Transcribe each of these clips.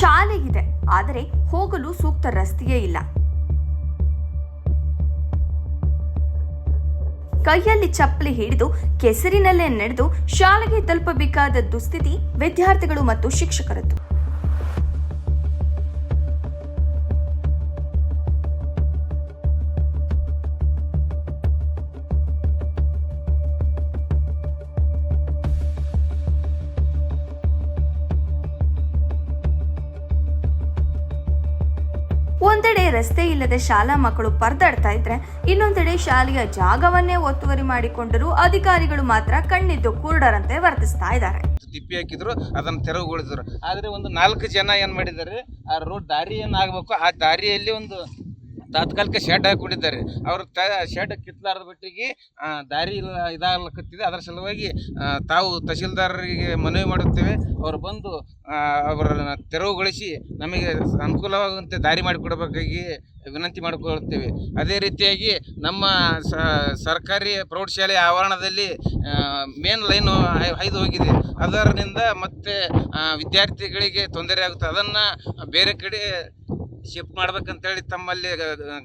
ಶಾಲೆ ಇದೆ, ಆದರೆ ಹೋಗಲು ಸೂಕ್ತ ರಸ್ತೆಯೇ ಇಲ್ಲ. ಕೈಯಲ್ಲಿ ಚಪ್ಪಲಿ ಹಿಡಿದು ಕೆಸರಿನಲ್ಲೇ ನಡೆದು ಶಾಲೆಗೆ ತಲುಪಬೇಕಾದ ದುಸ್ಥಿತಿ ವಿದ್ಯಾರ್ಥಿಗಳು ಮತ್ತು ಶಿಕ್ಷಕರದ್ದು. ಒಂದೆಡೆ ರಸ್ತೆ ಇಲ್ಲದೆ ಶಾಲಾ ಮಕ್ಕಳು ಪರದಾಡ್ತಾ ಇದ್ರೆ, ಇನ್ನೊಂದೆಡೆ ಶಾಲೆಯ ಜಾಗವನ್ನೇ ಒತ್ತುವರಿ ಮಾಡಿಕೊಂಡರೂ ಅಧಿಕಾರಿಗಳು ಮಾತ್ರ ಕಣ್ಣಿದ್ದು ಕುರುಡರಂತೆ ವರ್ತಿಸ್ತಾ ಇದ್ದಾರೆ. ತಿಪ್ಪಿ ಹಾಕಿದ್ರು, ಅದನ್ನು ತೆರವುಗೊಳಿಸಿದ್ರು. ಆದರೆ ಒಂದು 4 ಜನ ಏನು ಮಾಡಿದ್ದಾರೆ, ಆ ರೋಡ್ ದಾರಿ ಏನಾಗಬೇಕು ಆ ದಾರಿಯಲ್ಲಿ ಒಂದು ತಾತ್ಕಾಲಿಕ ಶೆಡ್ ಹಾಕೊಂಡಿದ್ದಾರೆ. ಅವರು ಶೆಡ್ ಕಿತ್ತಲಾರದ ಬಿಟ್ಟಿಗೆ ದಾರಿ ಇದಾಗಲಕತ್ತಿದೆ. ಅದರ ಸಲುವಾಗಿ ತಾವು ತಹಶೀಲ್ದಾರರಿಗೆ ಮನವಿ ಮಾಡುತ್ತೇವೆ, ಅವರು ಬಂದು ಅವರನ್ನು ತೆರವುಗೊಳಿಸಿ ನಮಗೆ ಅನುಕೂಲವಾಗುವಂತೆ ದಾರಿ ಮಾಡಿಕೊಡಬೇಕಾಗಿ ವಿನಂತಿ ಮಾಡಿಕೊಳ್ಳುತ್ತೇವೆ. ಅದೇ ರೀತಿಯಾಗಿ ನಮ್ಮ ಸರ್ಕಾರಿ ಪ್ರೌಢಶಾಲೆ ಆವರಣದಲ್ಲಿ ಮೇನ್ ಲೈನ್ ಹಾಯ್ದು ಹೋಗಿದೆ. ಅದರಿಂದ ಮತ್ತೆ ವಿದ್ಯಾರ್ಥಿಗಳಿಗೆ ತೊಂದರೆ ಆಗುತ್ತೆ. ಅದನ್ನು ಬೇರೆ ಕಡೆ ಶಿಫ್ಟ್ ಮಾಡ್ಬೇಕಂತೇಳಿ ತಮ್ಮಲ್ಲಿ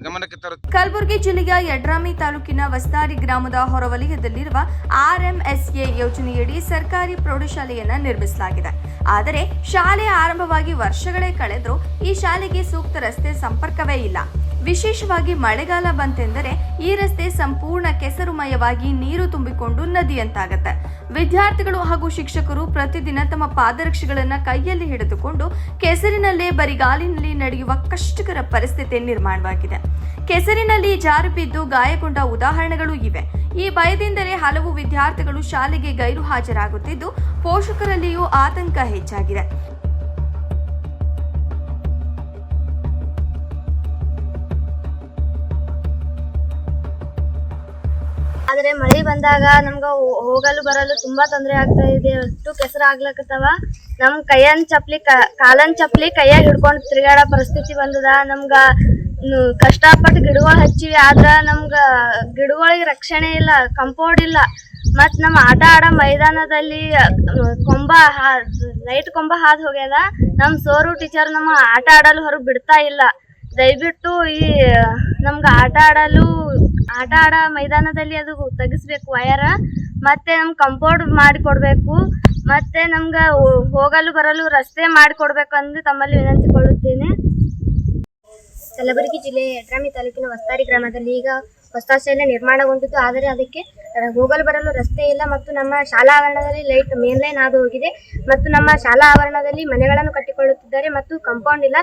ಗಮನಕ್ಕೆ ತರುತ್ತೆ. ಕಲಬುರಗಿ ಜಿಲ್ಲೆಯ ಯಡ್ರಾಮಿ ತಾಲೂಕಿನ ವಸ್ತಾರಿ ಗ್ರಾಮದ ಹೊರವಲಯದಲ್ಲಿರುವ RMSA ಯೋಜನೆಯಡಿ ಸರ್ಕಾರಿ ಪ್ರೌಢಶಾಲೆಯನ್ನ ನಿರ್ಮಿಸಲಾಗಿದೆ. ಆದರೆ ಶಾಲೆ ಆರಂಭವಾಗಿ ವರ್ಷಗಳೇ ಕಳೆದರೂ ಈ ಶಾಲೆಗೆ ಸೂಕ್ತ ರಸ್ತೆ ಸಂಪರ್ಕವೇ ಇಲ್ಲ. ವಿಶೇಷವಾಗಿ ಮಳೆಗಾಲ ಬಂತೆಂದರೆ ಈ ರಸ್ತೆ ಸಂಪೂರ್ಣ ಕೆಸರುಮಯವಾಗಿ ನೀರು ತುಂಬಿಕೊಂಡು ನದಿಯಂತಾಗತ್ತೆ. ವಿದ್ಯಾರ್ಥಿಗಳು ಹಾಗೂ ಶಿಕ್ಷಕರು ಪ್ರತಿದಿನ ತಮ್ಮ ಪಾದರಕ್ಷೆಗಳನ್ನು ಕೈಯಲ್ಲಿ ಹಿಡಿದುಕೊಂಡು ಕೆಸರಿನಲ್ಲೇ ಬರಿಗಾಲಿನಲ್ಲಿ ನಡೆಯುವ ಕಷ್ಟಕರ ಪರಿಸ್ಥಿತಿ ನಿರ್ಮಾಣವಾಗಿದೆ. ಕೆಸರಿನಲ್ಲಿ ಜಾರು ಬಿದ್ದು ಗಾಯಗೊಂಡ ಉದಾಹರಣೆಗಳು ಇವೆ. ಈ ಭಯದಿಂದಲೇ ಹಲವು ವಿದ್ಯಾರ್ಥಿಗಳು ಶಾಲೆಗೆ ಗೈರು ಹಾಜರಾಗುತ್ತಿದ್ದು, ಪೋಷಕರಲ್ಲಿಯೂ ಆತಂಕ ಹೆಚ್ಚಾಗಿದೆ. ಆದರೆ ಮಳೆ ಬಂದಾಗ ನಮ್ಗೆ ಹೋಗಲು ಬರಲು ತುಂಬಾ ತೊಂದರೆ ಆಗ್ತಾ ಇದೆ. ಅಷ್ಟು ಕೆಸರು ಆಗ್ಲಕತ್ತವ. ನಮ್ ಕಾಲನ್ ಚಪ್ಲಿ ಕೈಯಾಗ ಹಿಡ್ಕೊಂಡು ತಿರುಗಾಡೋ ಪರಿಸ್ಥಿತಿ ಬಂದದ. ನಮ್ಗ ಕಷ್ಟಪಟ್ಟು ಗಿಡಗಳು ಹಚ್ಚಿವಿ, ಆದ್ರ ನಮ್ಗ ಗಿಡಗಳಿಗೆ ರಕ್ಷಣೆ ಇಲ್ಲ, ಕಂಪೌಂಡ್ ಇಲ್ಲ. ಮತ್ ನಮ್ಮ ಆಟ ಆಡೋ ಮೈದಾನದಲ್ಲಿ ಲೈಟ್ ಕೊಂಬ ಹಾದ್ ಹೋಗ್ಯದ. ನಮ್ ಸೋರು ಟೀಚರ್ ನಮ್ಮ ಆಟ ಆಡಲು ಹೊರಗೆ ಬಿಡ್ತಾ ಇಲ್ಲ. ದಯವಿಟ್ಟು ಈ ನಮ್ಗೆ ಆಟ ಆಡೋ ಮೈದಾನದಲ್ಲಿ ಅದು ತೆಗಿಸ್ಬೇಕು ವಯರ. ಮತ್ತೆ ನಮ್ಗೆ ಕಂಪೌಂಡ್ ಮಾಡಿಕೊಡ್ಬೇಕು. ಮತ್ತೆ ನಮ್ಗೆ ಹೋಗಲು ಬರಲು ರಸ್ತೆ ಮಾಡಿಕೊಡ್ಬೇಕು ಎಂದು ತಮ್ಮಲ್ಲಿ ವಿನಂತಿಕೊಳ್ಳುತ್ತೇನೆ. ಕಲಬುರಗಿ ಜಿಲ್ಲೆಯ ಯಡ್ರಾಮಿ ತಾಲೂಕಿನ ವಸ್ತಾರಿ ಗ್ರಾಮದಲ್ಲಿ ಈಗ ಹೊಸ ಶಾಲೆ ನಿರ್ಮಾಣಗೊಂಡಿದ್ದು, ಆದರೆ ಅದಕ್ಕೆ ಹೋಗಲು ಬರಲು ರಸ್ತೆ ಇಲ್ಲ ಮತ್ತು ನಮ್ಮ ಶಾಲಾ ಆವರಣದಲ್ಲಿ ಮೇನ್ ಲೈನ್ ಹಾದು ಹೋಗಿದೆ ಮತ್ತು ನಮ್ಮ ಶಾಲಾ ಆವರಣದಲ್ಲಿ ಮನೆಗಳನ್ನು ಕಟ್ಟಿಕೊಳ್ಳುತ್ತಿದ್ದಾರೆ ಮತ್ತು ಕಾಂಪೌಂಡ್ ಇಲ್ಲ,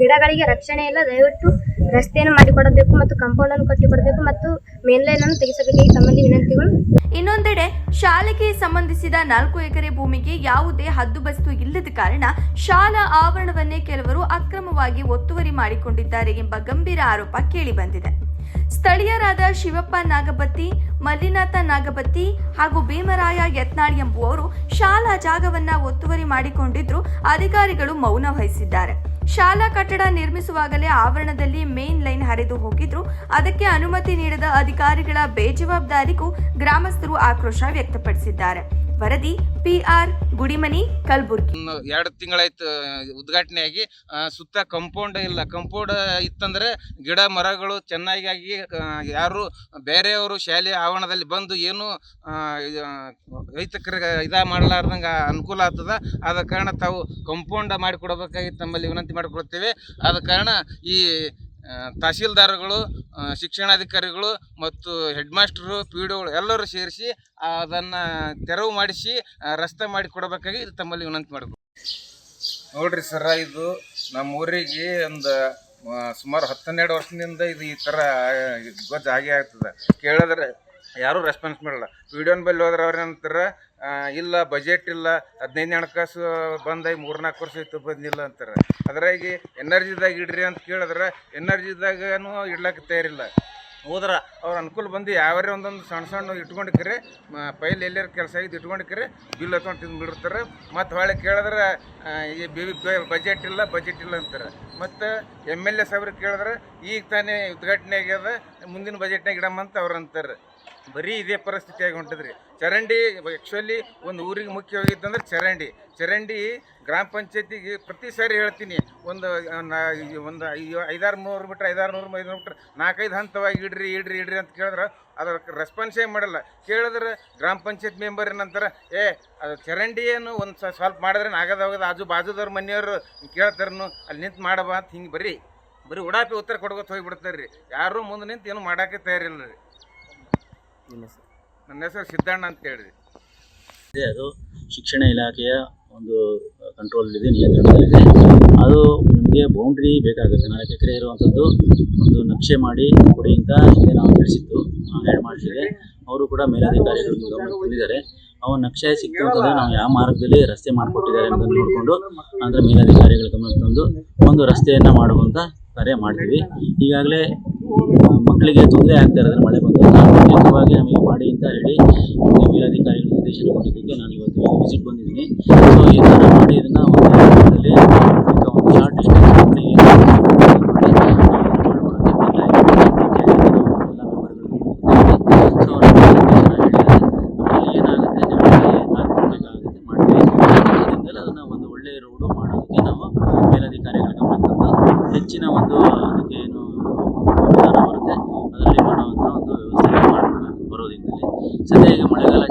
ಗಿಡಗಳಿಗೆ ರಕ್ಷಣೆ ಇಲ್ಲ. ದಯವಿಟ್ಟು ರಸ್ತೆಯನ್ನು ಮಾಡಿಕೊಡಬೇಕು ಮತ್ತು ಕಾಂಪೌಂಡ್ ಅನ್ನು ಕಟ್ಟಿಕೊಡಬೇಕು ಮತ್ತು ಮೇನ್ ಲೈನ್ ಅನ್ನು ತೆಗೆಸಬೇಕಾಗಿ ತಮ್ಮಲ್ಲಿ ವಿನಂತಿಗಳು. ಇನ್ನೊಂದೆಡೆ ಶಾಲೆಗೆ ಸಂಬಂಧಿಸಿದ 4 ಎಕರೆ ಭೂಮಿಗೆ ಯಾವುದೇ ಹದ್ದುಬಸ್ತು ಇಲ್ಲದ ಕಾರಣ ಶಾಲಾ ಆವರಣವನ್ನೇ ಕೆಲವರು ಅಕ್ರಮವಾಗಿ ಒತ್ತುವರಿ ಮಾಡಿಕೊಂಡಿದ್ದಾರೆ ಎಂಬ ಗಂಭೀರ ಆರೋಪ ಕೇಳಿಬಂದಿದೆ. ಸ್ಥಳೀಯರಾದ ಶಿವಪ್ಪ ನಾಗಬತ್ತಿ, ಮಲ್ಲಿನಾಥ ನಾಗಬತ್ತಿ ಹಾಗೂ ಭೀಮರಾಯ ಯತ್ನಾಳ್ ಎಂಬುವವರು ಶಾಲಾ ಜಾಗವನ್ನ ಒತ್ತುವರಿ ಮಾಡಿಕೊಂಡಿದ್ರು. ಅಧಿಕಾರಿಗಳು ಮೌನ ವಹಿಸಿದ್ದಾರೆ. ಶಾಲಾ ಕಟ್ಟಡ ನಿರ್ಮಿಸುವಾಗಲೇ ಆವರಣದಲ್ಲಿ ಮೇನ್ ಲೈನ್ ಹರಿದು ಹೋಗಿದ್ರು. ಅದಕ್ಕೆ ಅನುಮತಿ ನೀಡದ ಅಧಿಕಾರಿಗಳ ಬೇಜವಾಬ್ದಾರಿಗೂ ಗ್ರಾಮಸ್ಥರು ಆಕ್ರೋಶ ವ್ಯಕ್ತಪಡಿಸಿದ್ದಾರೆ. ವರದಿ PR ಗುಡಿಮನಿ, ಕಲಬುರಗಿ. 2 ತಿಂಗಳಾಯ್ತು ಉದ್ಘಾಟನೆಯಾಗಿ. ಸುತ್ತ ಕಂಪೌಂಡ್ ಇಲ್ಲ. ಕಂಪೌಂಡ್ ಇತ್ತಂದ್ರೆ ಗಿಡ ಮರಗಳು ಚೆನ್ನಾಗಿ ಆಗಿ ಯಾರು ಬೇರೆಯವರು ಶಾಲೆ ಆವರಣದಲ್ಲಿ ಬಂದು ಏನು ರೈತಕರಿಗೆ ಮಾಡಲಾರ್ದಂಗೆ ಅನುಕೂಲ ಆಗ್ತದ. ಆದ ಕಾರಣ ತಾವು ಕಂಪೌಂಡ್ ಮಾಡಿಕೊಡಬೇಕಾಗಿ ತಮ್ಮಲ್ಲಿ ವಿನಂತಿ ಮಾಡಿಕೊಡ್ತೇವೆ. ಆದ ಕಾರಣ ಈ ತಹಶೀಲ್ದಾರ್ಗಳು, ಶಿಕ್ಷಣಾಧಿಕಾರಿಗಳು ಮತ್ತು ಹೆಡ್ ಮಾಸ್ಟರು, PDOಗಳು ಎಲ್ಲರೂ ಸೇರಿಸಿ ಅದನ್ನು ತೆರವು ಮಾಡಿಸಿ ರಸ್ತೆ ಮಾಡಿಕೊಡಬೇಕಾಗಿ ತಮ್ಮಲ್ಲಿ ವಿನಂತಿ ಮಾಡಬೇಕು. ನೋಡ್ರಿ ಸರ, ಇದು ನಮ್ಮ ಊರಿಗೆ ಒಂದು ಸುಮಾರು 10-12 ವರ್ಷದಿಂದ ಇದು ಈ ಥರ ಗೊಜ್ಜು ಆಗೇ ಆಗ್ತದೆ. ಕೇಳಿದ್ರೆ ಯಾರೂ ರೆಸ್ಪಾನ್ಸ್ ಮಾಡಲ್ಲ. PDOನ ಬಲ್ಲಿ ಹೋದ್ರೆ ಅವ್ರೇನಂತಾರೆ, ಇಲ್ಲ ಬಜೆಟ್ ಇಲ್ಲ, 15 ಹಣಕಾಸು ಬಂದಾಗಿ 3-4 ವರ್ಷ ಇತ್ತು ಬಂದಿಲ್ಲ ಅಂತಾರೆ. ಅದ್ರಾಗಿ ಎನರ್ಜಿದಾಗ ಇಡ್ರಿ ಅಂತ ಕೇಳಿದ್ರೆ ಎನರ್ಜಿದಾಗೂ ಇಡ್ಲಕ್ಕೆ ತಯಾರಿಲ್ಲ. ಹೋದ್ರೆ ಅವ್ರ ಅನುಕೂಲ ಬಂದು ಯಾವ್ಯಾರ ಒಂದೊಂದು ಸಣ್ಣ ಇಟ್ಕೊಂಡಿಕ್ರಿ, ಪೈಲ್ ಎಲ್ಲರ ಕೆಲಸ ಆಗಿದ್ದು ಇಟ್ಕೊಂಡಿಕ್ರಿ, ಬಿಲ್ ಹತ್ಕೊಂಡು ತಿಂದು ಬಿಡಿರ್ತಾರೆ. ಮತ್ತು ಹೊಳೆ ಕೇಳಿದ್ರೆ ಈ ಬಜೆಟ್ ಇಲ್ಲ ಅಂತಾರೆ. ಮತ್ತು MLA ಸಾಬ್ರಿಗೆ ಕೇಳಿದ್ರೆ ಈಗ ತಾನೇ ಉದ್ಘಾಟನೆ ಆಗ್ಯದ, ಮುಂದಿನ ಬಜೆಟ್ನಾಗ ಇಡಮ್ಮಂತ ಅವ್ರು ಅಂತಾರೆ. ಬರೀ ಇದೇ ಪರಿಸ್ಥಿತಿಯಾಗಿ ಹೊಂಟಿದ್ರಿ. ಚರಂಡಿ ಆ್ಯಕ್ಚುಲಿ ಒಂದು ಊರಿಗೆ ಮುಖ್ಯವಾಗಿತ್ತಂದ್ರೆ ಚರಂಡಿ ಗ್ರಾಮ ಪಂಚಾಯತಿಗೆ ಪ್ರತಿ ಸಾರಿ ಹೇಳ್ತೀನಿ, ಒಂದು 500-600 ಮೀಟ್ರ್ 500-600 ಮೀಟ್ರ್ 4-5 ಹಂತವಾಗಿ ಇಡ್ರಿ ಅಂತ ಕೇಳಿದ್ರೆ ಅದರ ರೆಸ್ಪಾನ್ಸೇ ಮಾಡಲ್ಲ. ಕೇಳಿದ್ರೆ ಗ್ರಾಮ ಪಂಚಾಯತ್ ಮೆಂಬರ್ ಏನಂತಾರೆ, ಅದು ಚರಂಡಿ ಏನು ಒಂದು ಸ್ವಲ್ಪ ಮಾಡಿದ್ರೆ ಆಗದ ಆಜು ಬಾಜುದವ್ರ ಮನೆಯವರು ಕೇಳ್ತಾರನು ಅಲ್ಲಿ ನಿಂತು ಮಾಡಬಾ ಅಂತ ಹಿಂಗೆ ಬರೀ ಉಡಾಪಿ ಉತ್ತರ ಕೊಡ್ಕೊತ ಹೋಗಿಬಿಡ್ತಾರೆ ರೀ. ಯಾರೂ ಮುಂದೆ ನಿಂತು ಏನು ಮಾಡೋಕ್ಕೆ ತಯಾರಿಲ್ಲ ರೀ. ನನ್ನ ಹೆಸರು ಸಿದ್ದಣ್ಣ ಅಂತ ಹೇಳ್ರಿ. ಅದು ಶಿಕ್ಷಣ ಇಲಾಖೆಯ ಒಂದು ಕಂಟ್ರೋಲಲ್ಲಿದೆ, ನಿಯಂತ್ರಣದಲ್ಲಿದೆ. ಅದು ನಮಗೆ ಬೌಂಡ್ರಿ ಬೇಕಾಗುತ್ತೆ. 4 ಎಕರೆ ಇರುವಂಥದ್ದು ಒಂದು ನಕ್ಷೆ ಮಾಡಿ ಕೊಡಿ ಅಂತ ಹಿಂದೆ ನಾವು ತಿಳಿಸಿದ್ದು ಹೆಡ್ ಮಾಸ್ಟರ್ಗೆ. ಅವರು ಕೂಡ ಮೇಲಧಿಕಾರಿಗಳು ಗಮನಕ್ಕೆ ತಂದಿದ್ದಾರೆ. ಅವು ನಕ್ಷೆ ಸಿಕ್ತು ಅಂತಂದರೆ ನಾವು ಯಾವ ಮಾರ್ಗದಲ್ಲಿ ರಸ್ತೆ ಮಾಡಿಕೊಟ್ಟಿದ್ದಾರೆ ಅನ್ನೋದನ್ನು ನೋಡಿಕೊಂಡು ಅಂದರೆ ಮೇಲಧಿಕಾರಿಗಳ ಗಮನಕ್ಕೆ ತಂದು ಒಂದು ರಸ್ತೆಯನ್ನು ಮಾಡುವಂಥ ಕಾರ್ಯ ಮಾಡ್ತೀವಿ. ಈಗಾಗಲೇ ಮಕ್ಕಳಿಗೆ ತೊಂದರೆ ಆಗ್ತಾ ಇರೋದ್ರೆ ಮಳೆ ಬಂದು ಪ್ರತ್ಯೇಕವಾಗಿ ನಮಗೆ ಮಾಡಿ ಅಂತ ಹೇಳಿ ಮೇಲಧಿಕಾರಿಗಳು ನಿರ್ದೇಶನ ಕೊಟ್ಟಿದ್ದಕ್ಕೆ ನಾನು ಇವತ್ತು ವಿಸಿಟ್ ಬಂದಿದ್ದೀನಿ. ಸೊ ಈ ಥರ ಮಾಡಿ ಇದನ್ನು ಒಂದು ದಿನದಲ್ಲಿ ಒಂದು ಶಾರ್ಟ್ ಡಿಸ್ಟೆನ್ಸ್ ಮಕ್ಕಳಿಗೆ ಮಾಡಿ ಎಲ್ಲ ಮೆಂಬರ್ಗಳು. ಸೊ ನಮ್ಮ ನಿರ್ದೇಶನ ಹೇಳಿದರೆ ನಮ್ಮಲ್ಲಿ ಏನಾಗುತ್ತೆ ಜನಗಳಿಗೆ ಹಾಕಬೇಕಾಗುತ್ತೆ ಮಾಡ್ತೀವಿ. ಅದರಿಂದಲೇ ಅದನ್ನು ಒಂದು ಒಳ್ಳೆಯ ರೋಡು ಮಾಡೋದಕ್ಕೆ ನಾವು ಮೇಲಧಿಕಾರಿಗಳ ಗಮನಕ್ಕೆ ತಂದು ಹೆಚ್ಚಿನ ಒಂದು ಅದಕ್ಕೆ ಏನು ವಿಧಾನ ಬರುತ್ತೆ ಅದರಲ್ಲಿ ಮಾಡುವಂಥ ಒಂದು ವ್ಯವಸ್ಥೆ ಮಾಡಿಕೊಂಡು ಬರೋದ್ರಿಂದಲೇ ಸದ್ಯ ಈಗ ಮಳೆಗಾಲ